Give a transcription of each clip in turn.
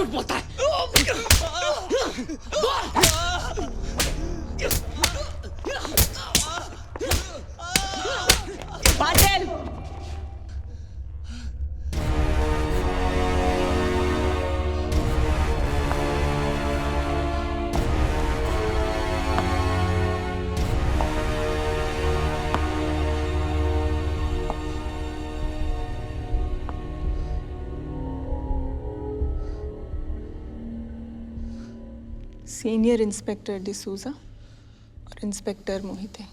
झूठ बोलता है? पाटिल! सीनियर इंस्पेक्टर डिसूजा और इंस्पेक्टर मोहिते,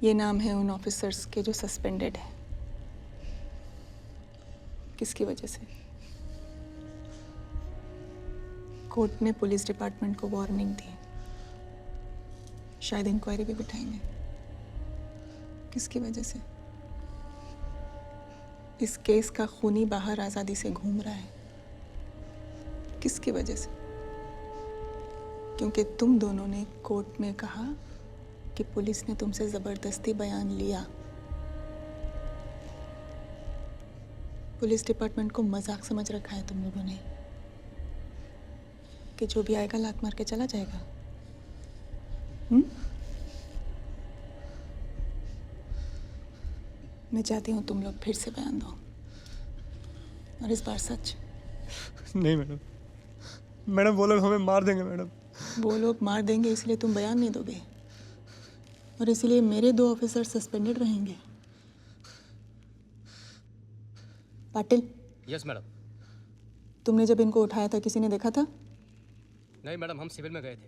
ये नाम है उन ऑफिसर्स के जो सस्पेंडेड हैं। किसकी वजह से? कोर्ट ने पुलिस डिपार्टमेंट को वार्निंग दी, शायद इंक्वायरी भी बिठाएंगे। किसकी वजह से? इस केस का खूनी बाहर आजादी से घूम रहा है। किसकी वजह से? क्योंकि तुम दोनों ने कोर्ट में कहा कि पुलिस ने तुमसे जबरदस्ती बयान लिया। पुलिस डिपार्टमेंट को मजाक समझ रखा है तुम लोगों ने कि जो भी आएगा लात मार के चला जाएगा। मैं चाहती हूँ तुम लोग फिर से बयान दो, और इस बार सच। नहीं मैडम, मैडम वो लोग हमें मार देंगे मैडम। वो लोग मार देंगे इसलिए तुम बयान नहीं दोगे, और इसलिए मेरे 2 ऑफिसर सस्पेंडेड रहेंगे। पाटिल। Yes madam. तुमने जब इनको उठाया था किसी ने देखा था? नहीं मैडम, हम सिविल में गए थे।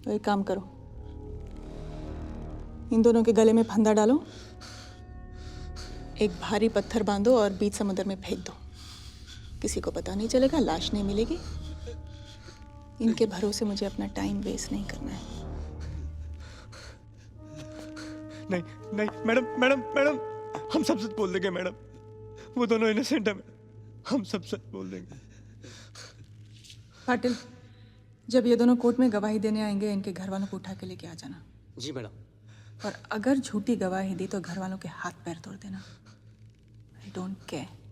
तो एक काम करो, इन दोनों के गले में फंदा डालो, एक भारी पत्थर बांधो और बीच समुद्र में फेंक दो। किसी को पता नहीं चलेगा, लाश नहीं मिलेगी। इनके भरोसे मुझे अपना टाइम वेस्ट नहीं करना है। नहीं नहीं मैडम, मैडम मैडम हम सब सच बोल देंगे मैडम। वो दोनों इनोसेंट है, हम सब सच बोल देंगे। पाटिल, जब ये दोनों कोर्ट में गवाही देने आएंगे, इनके घर वालों को उठा के लेके आ जाना। जी मैडम। और अगर झूठी गवाही दी तो घर वालों के हाथ पैर तोड़ देना। I don't care.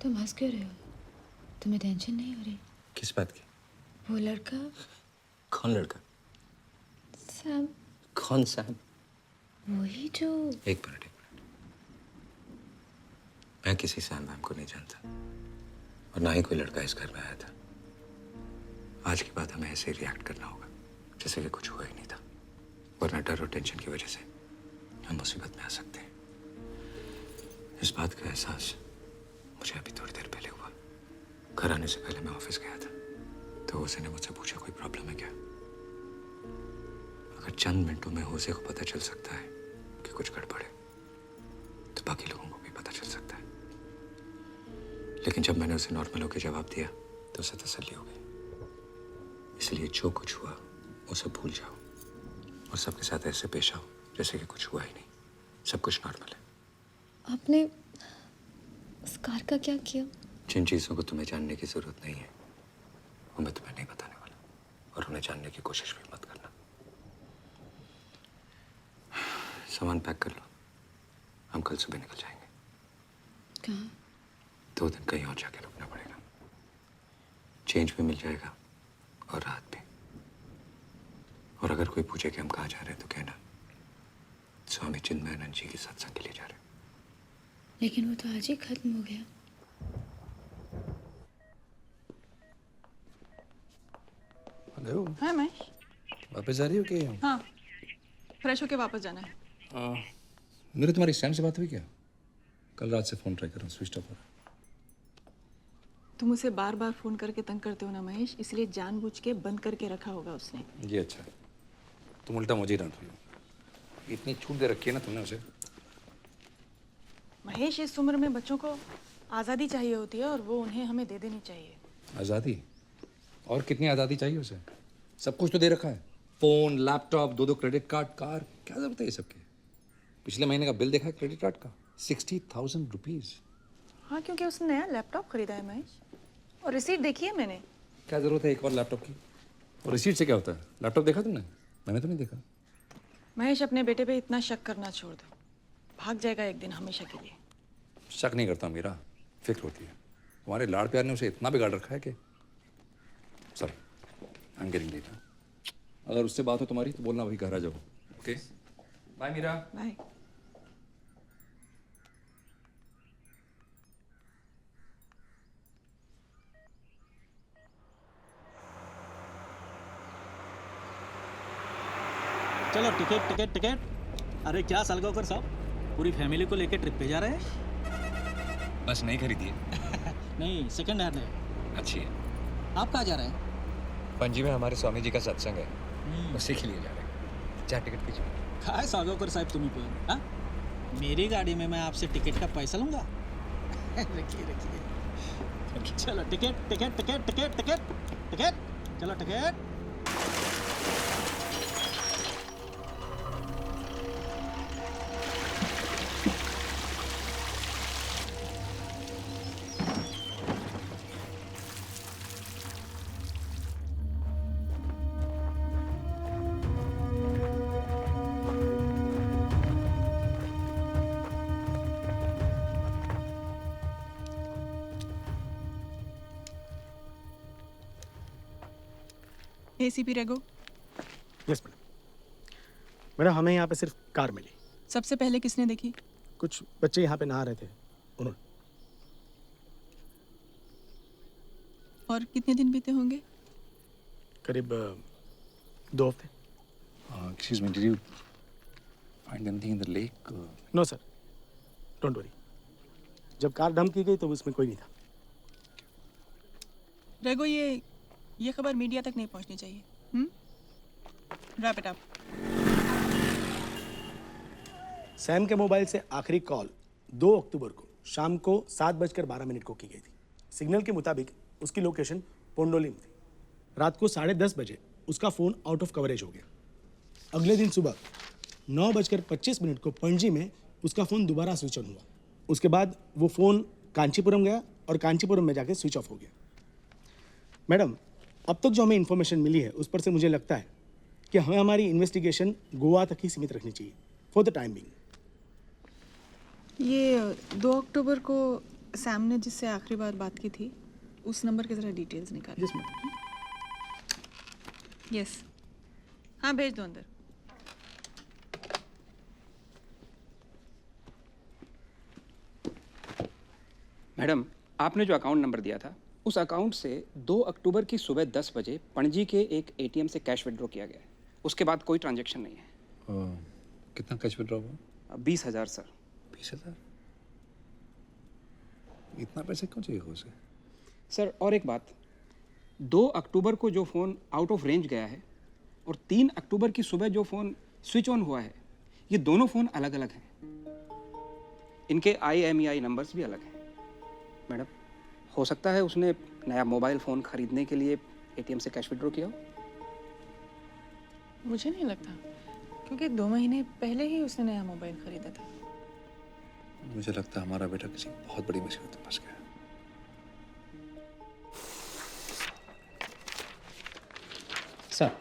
तुम हंस क्यों रहे हो? तुम्हें टेंशन नहीं हो रही? किस बात की? वो लड़का। कौन लड़का? सैम। कौन सैम? वही जो। एक मिनट। मैं किसी सैम वैम को नहीं जानता, और ना ही कोई लड़का इस घर में आया था। आज के बाद हमें ऐसे रिएक्ट करना होगा जैसे कि कुछ हुआ ही नहीं था, वरना डर और टेंशन की वजह से हम मुसीबत में आ सकते हैं। इस बात का एहसास मुझे अभी थोड़ी देर पहले हुआ। घर आने से पहले मैं ऑफिस गया था, तो होसे ने मुझसे पूछा कोई प्रॉब्लम है क्या। अगर चंद मिनटों में होसे को पता चल सकता है कि कुछ गड़बड़ है, तो बाकी लोगों को भी पता चल सकता है। लेकिन जब मैंने उसे नॉर्मल होकर जवाब दिया तो उसे तसल्ली हो गई। इसलिए जो कुछ हुआ वो सब भूल जाओ और सबके साथ ऐसे पेश आओ जैसे कि कुछ हुआ ही नहीं, सब कुछ नॉर्मल है। आपने उस कार का क्या किया? जिन चीज़ों को तुम्हें जानने की जरूरत नहीं है वो मैं तुम्हें नहीं बताने वाला, और उन्हें जानने की कोशिश भी मत करना। सामान पैक कर लो, हम कल सुबह निकल जाएंगे। कहाँ? 2 दिन कहीं और जाके रुकना पड़ेगा। चेंज भी मिल जाएगा और रात भी। और अगर कोई पूछे कि हम कहाँ जा रहे हैं तो कहना स्वामी चिन्मयानंद जी के सत्संग के लिए जा रहे हैं। लेकिन वो तो आज ही खत्म हो गया। हेलो। हाँ महेश। वापस आ रही हो क्या? हाँ, फ्रेश होके वापस जाना है। मेरे तुम्हारी सैम से बात हुई क्या? कल रात से फोन ट्राई कर रहा हूँ, स्विच ऑफ हो रहा है। तुम उसे बार बार फोन करके तंग करते हो ना महेश, इसलिए जानबूझ के बंद करके रखा होगा उसने। ये अच्छा है, तुम उल्टा मुझे ही डांट रही हो। इतनी छूट दे रखी है ना तुमने उसे। महेश, इस उम्र में बच्चों को आज़ादी चाहिए होती है और वो उन्हें हमें दे देनी चाहिए। आज़ादी? और कितनी आज़ादी चाहिए उसे? सब कुछ तो दे रखा है, phone, laptop, 2 credit card, car. क्या ज़रूरत है ये सबकी? पिछले महीने का बिल देखा है क्रेडिट कार्ड का? 60,000 रुपीज़। हाँ, क्योंकि उसने नया लैपटॉप खरीदा है महेश, और रिसीट देखी है मैंने। क्या ज़रूरत है एक बार लैपटॉप की? और रिसीट से क्या होता है? लैपटॉप देखा तुमने? मैंने तो नहीं देखा। महेश, अपने बेटे पे इतना शक करना छोड़ दो, भाग जाएगा एक दिन हमेशा के लिए। शक नहीं करता मीरा, फिक्र होती है। तुम्हारे लाड़ प्यार ने उसे इतना बिगाड़ रखा है कि sorry, I am getting late. अगर उससे बात हो तुम्हारी तो बोलना, वही घर आ जाओ। Okay, bye Meera. बाय। चलो टिकट टिकट टिकट। अरे क्या सालगांवकर साहब, पूरी फैमिली को लेके ट्रिप पे जा रहे हैं? बस नहीं खरीदी है। नहीं, सेकंड हैंड है। अच्छी है। आप कहाँ जा रहे हैं? पणजी में हमारे स्वामी जी का सत्संग है, उसी के लिए जा रहे हैं। 4 टिकट कीजिए। कहाँ है सालगांवकर साहब तुम्ही पे? हाँ, मेरी गाड़ी में मैं आपसे टिकट का पैसा लूँगा। रखिए रखिए। चलो ticket ticket ticket ticket ticket ticket, चलो टिकट। एसीपी रेगो, यस मैडम। मैडम, हमें यहाँ पे सिर्फ कार मिली। सबसे पहले किसने देखी? कुछ बच्चे यहाँ पे नहा रहे थे, उन्होंने। और कितने दिन बीते होंगे? करीब 2 हफ्ते। Excuse me, did you find anything in the lake? No sir, don't worry. जब कार डंप की गई तो उसमें कोई नहीं था। रेगो, ये खबर मीडिया तक नहीं पहुंचनी चाहिए। Wrap it up. सैम के मोबाइल से आखिरी कॉल 2 अक्टूबर को शाम को 7:12 को की गई थी। सिग्नल के मुताबिक उसकी लोकेशन पोंडोली में थी। रात को 10:30 बजे उसका फ़ोन आउट ऑफ कवरेज हो गया। अगले दिन सुबह 9:25 को पणजी में उसका फ़ोन दोबारा स्विच ऑन हुआ। उसके बाद वो फ़ोन कांचीपुरम गया और कांचीपुरम में जाके स्विच ऑफ हो गया। मैडम, अब तक जो हमें इन्फॉर्मेशन मिली है उस पर से मुझे लगता है कि हमें हमारी इन्वेस्टिगेशन गोवा तक ही सीमित रखनी चाहिए फॉर द टाइम बिंग। ये 2 अक्टूबर को सैम ने जिससे आखिरी बार बात की थी, उस नंबर के ज़रा डिटेल्स निकालिए। Yes madam. यस, हाँ भेज दो अंदर। मैडम, आपने जो अकाउंट नंबर दिया था उस अकाउंट से 2 अक्टूबर की सुबह 10 बजे पणजी के एक एटीएम से कैश विड्रॉ किया गया है। उसके बाद कोई ट्रांजैक्शन नहीं है। कितना कैश विड्रॉ हुआ? 20,000 सर। 20,000? इतना पैसे क्यों चाहिए उसे? सर और एक बात, 2 अक्टूबर को जो फ़ोन आउट ऑफ रेंज गया है और 3 अक्टूबर की सुबह जो फ़ोन स्विच ऑन हुआ है, ये दोनों फ़ोन अलग अलग हैं। इनके IMEI नंबर्स भी अलग हैं। मैडम, हो सकता है उसने नया मोबाइल फ़ोन खरीदने के लिए एटीएम से कैश विड्रॉ किया हो? मुझे नहीं लगता, क्योंकि 2 महीने पहले ही उसने नया मोबाइल खरीदा था। मुझे लगता है हमारा बेटा किसी बहुत बड़ी मुसीबत में फंस गया। सर